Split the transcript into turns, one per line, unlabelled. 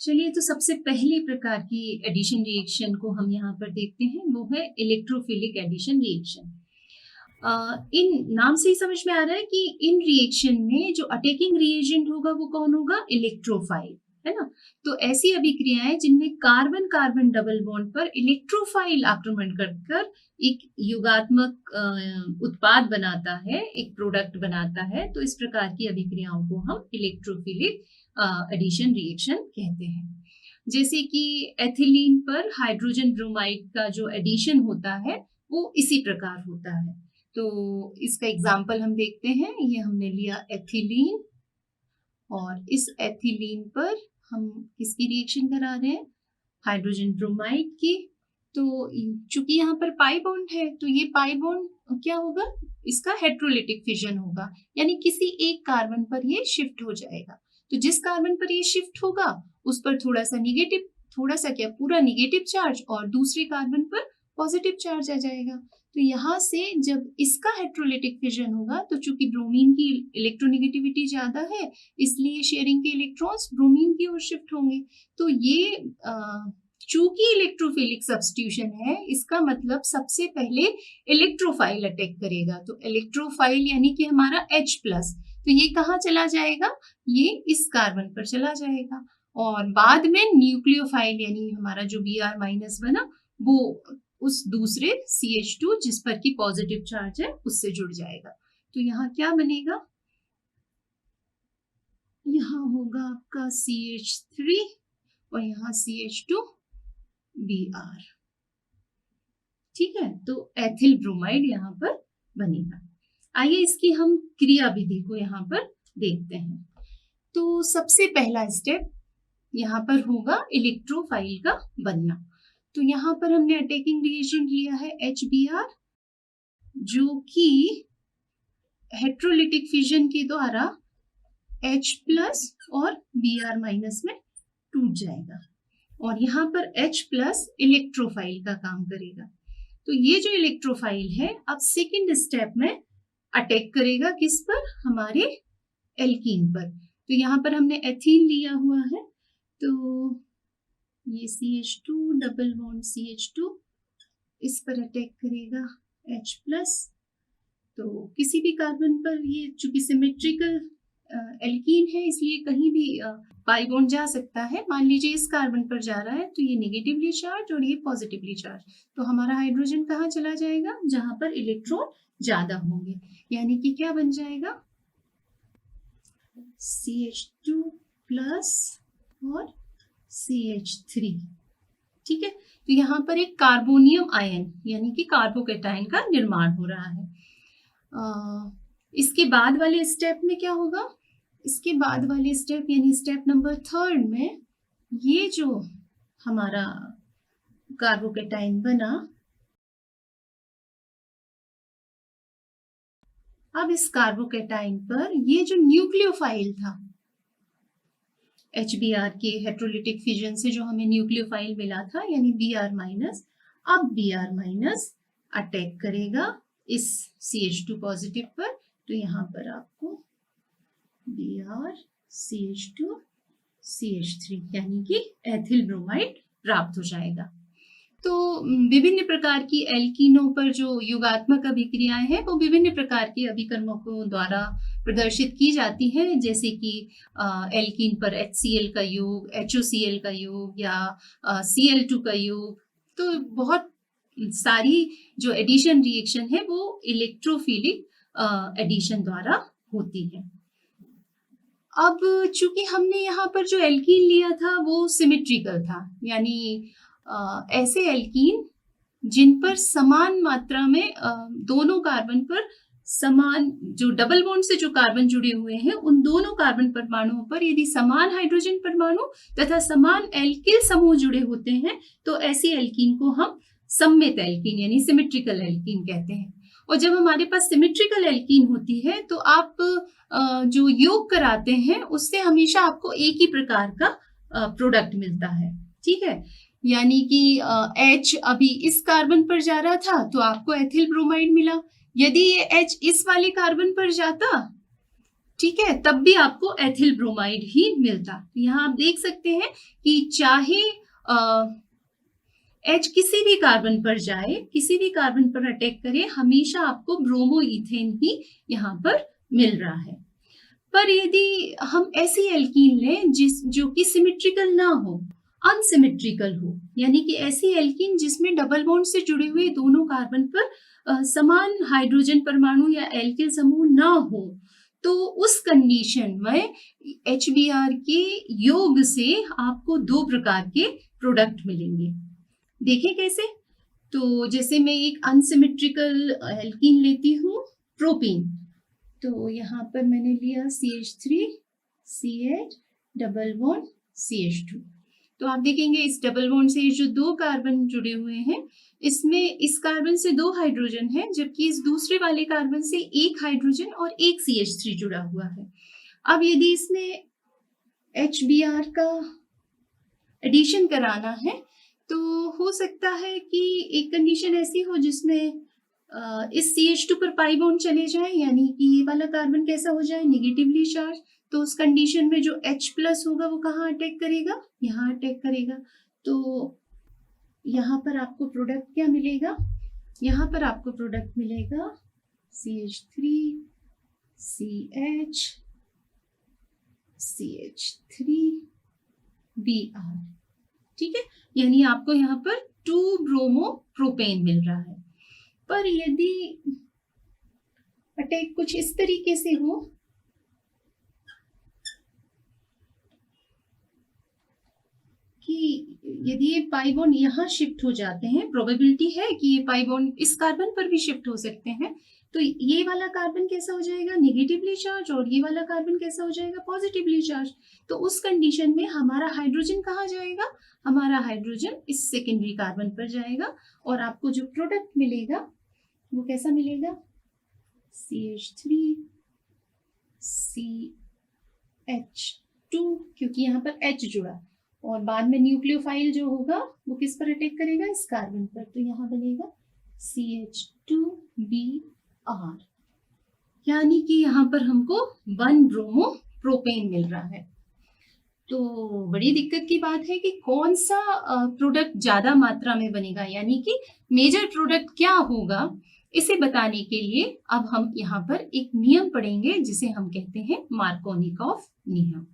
चलिए, तो सबसे पहली प्रकार की एडिशन रिएक्शन को हम यहाँ पर देखते हैं, वो है इलेक्ट्रोफिलिक एडिशन रिएक्शन। इन नाम से ही समझ में आ रहा है कि इन रिएक्शन में जो अटैकिंग रिएजेंट होगा वो कौन होगा? इलेक्ट्रोफाइल, है ना। तो ऐसी अभिक्रियाएं जिनमें कार्बन कार्बन डबल बॉन्ड पर इलेक्ट्रोफाइल आक्रमण कर एक युगात्मक उत्पाद बनाता है, एक प्रोडक्ट बनाता है, तो इस प्रकार की अभिक्रियाओं को हम इलेक्ट्रोफिलिक एडिशन रिएक्शन कहते हैं। जैसे कि एथिलीन पर हाइड्रोजन ब्रोमाइड का जो एडिशन होता है वो इसी प्रकार होता है। तो इसका एग्जाम्पल हम देखते हैं। ये हमने लिया एथिलीन, और इस एथिलीन पर हम किसकी रिएक्शन करा रहे हैं? हाइड्रोजन ब्रोमाइड की। तो चूंकि यहाँ पर पाई बॉन्ड है, तो ये पाई बॉन्ड क्या होगा? इसका हेट्रोलिटिक फिजन होगा, यानी किसी एक कार्बन पर ये शिफ्ट हो जाएगा। तो जिस कार्बन पर ये शिफ्ट होगा उस पर थोड़ा सा निगेटिव, थोड़ा सा क्या, पूरा निगेटिव चार्ज, और दूसरे कार्बन पर पॉजिटिव चार्ज आ जाएगा। तो यहाँ से जब इसका हेट्रोलिटिक फिजन होगा, तो चूंकि ब्रोमीन की इलेक्ट्रोनेगेटिविटी ज्यादा है, इसलिए शेयरिंग के इलेक्ट्रॉन्स ब्रोमीन की ओर शिफ्ट होंगे। तो ये चूंकि इलेक्ट्रोफिलिक सब्स्टिट्यूशन है, इसका मतलब सबसे पहले इलेक्ट्रोफाइल अटैक करेगा। तो इलेक्ट्रोफाइल यानी कि हमारा H+, तो ये कहाँ चला जाएगा? ये इस कार्बन पर चला जाएगा, और बाद में न्यूक्लियोफाइल यानी हमारा जो Br- बना, वो उस दूसरे CH2 जिस पर की पॉजिटिव चार्ज है उससे जुड़ जाएगा। तो यहाँ क्या बनेगा? यहाँ होगा आपका CH3 और यहाँ CH2Br। ठीक है, तो एथिल ब्रोमाइड यहाँ पर बनेगा। आइए इसकी हम क्रिया विधि को यहाँ पर देखते हैं। तो सबसे पहला स्टेप यहाँ पर होगा इलेक्ट्रोफाइल का बनना। तो यहाँ पर हमने अटैकिंग रिएजेंट लिया है HBr, जो कि हेट्रोलिटिक फिजन के द्वारा H+ और Br- में टूट जाएगा, और यहाँ पर H+ इलेक्ट्रोफाइल का काम करेगा। तो ये जो इलेक्ट्रोफाइल है अब सेकेंड स्टेप में अटैक करेगा किस पर? हमारे एल्कीन पर। तो यहाँ पर हमने एथीन लिया हुआ है, तो ये CH2 डबल बॉन्ड CH2 इस पर अटैक करेगा H+। तो किसी भी कार्बन पर ये चूंकि सिमेट्रिकल एल्कीन है, इसलिए कहीं भी पाई बॉन्ड जा सकता है। मान लीजिए इस कार्बन पर जा रहा है, तो ये नेगेटिवली चार्ज और ये पॉजिटिवली चार्ज, तो हमारा हाइड्रोजन कहाँ चला जाएगा? जहां पर इलेक्ट्रॉन ज्यादा होंगे, यानी कि क्या बन जाएगा? CH2+ और CH3। ठीक है, तो यहाँ पर एक कार्बोनियम आयन यानी कि कार्बोकैटायन का निर्माण हो रहा है। इसके बाद वाले स्टेप में क्या होगा? इसके बाद वाले स्टेप यानी स्टेप नंबर 3 में ये जो हमारा कार्बोकैटायन बना, अब इस कार्बोकैटायन पर ये जो न्यूक्लियोफाइल था, HBr के हेट्रोलिटिक फिजन से जो हमें न्यूक्लियोफाइल मिला था यानी Br-, अब Br- अटैक करेगा इस CH2 पॉजिटिव पर। तो यहाँ पर आपको Br CH2 CH3 यानी कि एथिल ब्रोमाइड प्राप्त हो जाएगा। तो विभिन्न प्रकार की एल्कीनों पर जो युगात्मक अभिक्रियाएं हैं वो विभिन्न प्रकार के अभिकर्मकों द्वारा प्रदर्शित की जाती हैं, जैसे कि एल्कीन पर HCl का योग, HOCl का योग, या Cl2 का योग। तो बहुत सारी जो एडिशन रिएक्शन है वो इलेक्ट्रोफिलिक एडिशन द्वारा होती है। अब चूंकि हमने यहाँ पर जो एल्कीन लिया था वो सिमेट्रिकल था, यानी ऐसे एल्कीन जिन पर समान मात्रा में दोनों कार्बन पर समान, जो डबल बॉन्ड से जो कार्बन जुड़े हुए हैं उन दोनों कार्बन परमाणुओं पर यदि समान हाइड्रोजन परमाणु तथा समान एल्किल समूह जुड़े होते हैं, तो ऐसी एल्कीन को हम सममित एल्कीन यानी सिमेट्रिकल एल्कीन कहते हैं। और जब हमारे पास सिमेट्रिकल एल्कीन होती है तो आप जो योग कराते हैं उससे हमेशा आपको एक ही प्रकार का प्रोडक्ट मिलता है। ठीक है, यानी कि H अभी इस कार्बन पर जा रहा था तो आपको एथिल ब्रोमाइड मिला। यदि ये H इस वाले कार्बन पर जाता ठीक है, तब भी आपको एथिल ब्रोमाइड ही मिलता। यहाँ आप देख सकते हैं कि चाहे H किसी भी कार्बन पर जाए, किसी भी कार्बन पर अटैक करे, हमेशा आपको ब्रोमो इथेन ही यहाँ पर मिल रहा है। पर यदि हम ऐसी एल्कीन लें जो कि सिमेट्रिकल ना हो, अनसिमेट्रिकल हो, यानी कि ऐसी एल्कीन जिसमें डबल बॉन्ड से जुड़े हुए दोनों कार्बन पर समान हाइड्रोजन परमाणु या एल्किल समूह ना हो, तो उस कंडीशन में HBr के योग से आपको 2 प्रकार के प्रोडक्ट मिलेंगे। देखें कैसे? तो जैसे मैं एक अनसिमेट्रिकल एल्कीन लेती हूँ, प्रोपेन, तो यहाँ पर मैंने लिया CH3 CH double bond CH2। तो आप देखेंगे इस डबल बॉन्ड से जो 2 कार्बन जुड़े हुए हैं, इसमें इस कार्बन से 2 हाइड्रोजन है, जबकि इस दूसरे वाले कार्बन से 1 हाइड्रोजन और 1 CH3 जुड़ा हुआ है। अब यदि इसमें HBr का एडिशन कराना है, तो हो सकता है कि एक कंडीशन ऐसी हो जिसमें इस CH2 पर पाई बॉन्ड चले जाए, यानी कि ये वाला कार्बन कैसा हो जाए, नेगेटिवली चार्ज। तो उस कंडीशन में जो H प्लस होगा वो कहाँ अटैक करेगा, यहाँ अटैक करेगा। तो यहाँ पर आपको प्रोडक्ट क्या मिलेगा, यहाँ पर आपको प्रोडक्ट मिलेगा CH3 CH CH3 Br। ठीक है, यानी आपको यहाँ पर 2 ब्रोमो प्रोपेन मिल रहा है। पर यदि अटैक कुछ इस तरीके से हो कि यदि ये पाई बॉन्ड यहाँ शिफ्ट हो जाते हैं, प्रोबेबिलिटी है कि ये पाई बॉन्ड इस कार्बन पर भी शिफ्ट हो सकते हैं, तो ये वाला कार्बन कैसा हो जाएगा, नेगेटिवली चार्ज, और ये वाला कार्बन कैसा हो जाएगा, पॉजिटिवली चार्ज। तो उस कंडीशन में हमारा हाइड्रोजन कहाँ जाएगा, हमारा हाइड्रोजन इस सेकेंडरी कार्बन पर जाएगा, और आपको जो प्रोडक्ट मिलेगा वो कैसा मिलेगा, CH3 CH2, क्योंकि यहाँ पर H जुड़ा, और बाद में न्यूक्लियोफाइल जो होगा वो किस पर अटैक करेगा, इस कार्बन पर, तो यहाँ बनेगा CH2Br, यानी कि यहाँ पर हमको 1 ब्रोमो प्रोपेन मिल रहा है। तो बड़ी दिक्कत की बात है कि कौन सा प्रोडक्ट ज्यादा मात्रा में बनेगा, यानी कि मेजर प्रोडक्ट क्या होगा, इसे बताने के लिए अब हम यहाँ पर एक नियम पढ़ेंगे जिसे हम कहते हैं मार्कोनिकॉफ नियम।